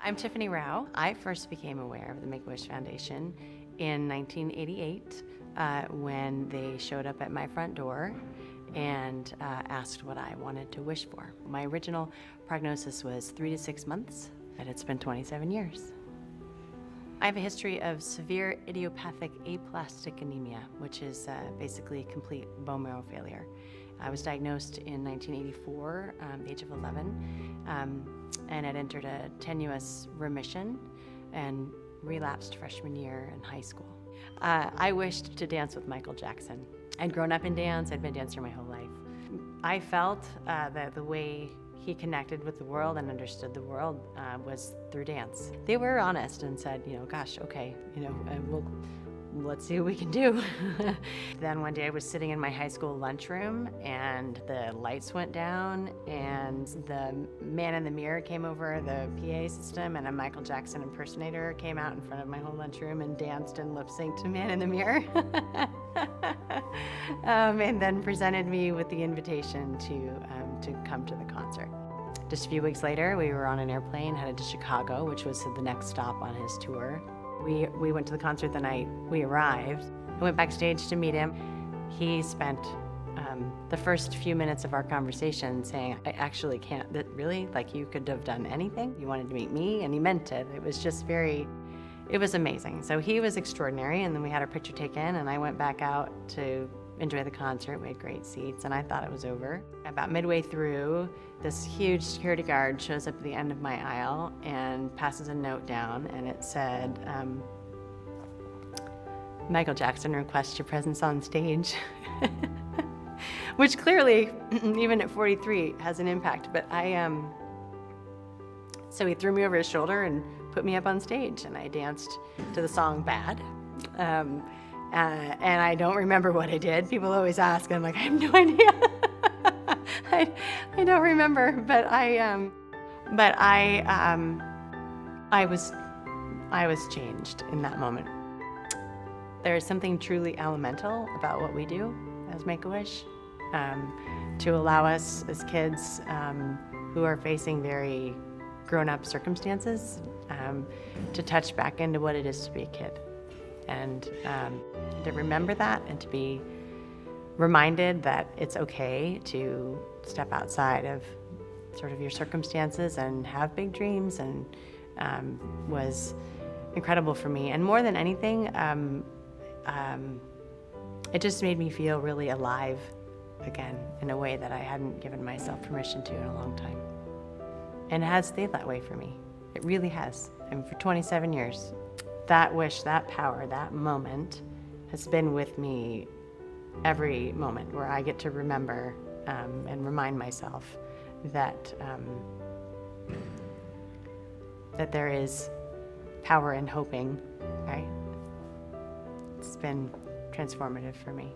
I'm Tiffany Rowe. I first became aware of the Make-A-Wish Foundation in 1988 when they showed up at my front door and asked what I wanted to wish for. My original prognosis was 3 to 6 months, and it's been 27 years. I have a history of severe idiopathic aplastic anemia, which is basically complete bone marrow failure. I was diagnosed in 1984, the age of 11, and had entered a tenuous remission and relapsed freshman year in high school. I wished to dance with Michael Jackson. I'd grown up in dance, I'd been a dancer my whole life. I felt that the way he connected with the world and understood the world was through dance. They were honest and said, gosh, okay, let's see what we can do. Then one day I was sitting in my high school lunchroom and the lights went down and the man in the mirror came over the PA system and a Michael Jackson impersonator came out in front of my whole lunchroom and danced and lip-synced to Man in the Mirror. And then presented me with the invitation to come to the concert. Just a few weeks later, we were on an airplane headed to Chicago, which was the next stop on his tour. We went to the concert the night we arrived. I went backstage to meet him. He spent the first few minutes of our conversation saying, I actually can't, really? Like, you could have done anything? You wanted to meet me? And he meant it. It was just it was amazing. So he was extraordinary, and then we had our picture taken, and I went back out to enjoy the concert. We had great seats, and I thought it was over. About midway through, this huge security guard shows up at the end of my aisle and passes a note down, and it said, Michael Jackson requests your presence on stage. Which clearly, even at 43, has an impact. But so he threw me over his shoulder and put me up on stage, and I danced to the song Bad. And I don't remember what I did. People always ask, and I'm like, I have no idea. I don't remember, but I was changed in that moment. There is something truly elemental about what we do as Make-A-Wish, to allow us as kids who are facing very grown-up circumstances to touch back into what it is to be a kid. And to remember that and to be reminded that it's okay to step outside of sort of your circumstances and have big dreams and was incredible for me. And more than anything, it just made me feel really alive again in a way that I hadn't given myself permission to in a long time. And it has stayed that way for me. It really has. I mean, for 27 years. That wish, that power, that moment has been with me every moment where I get to remember and remind myself that that there is power in hoping, right? It's been transformative for me.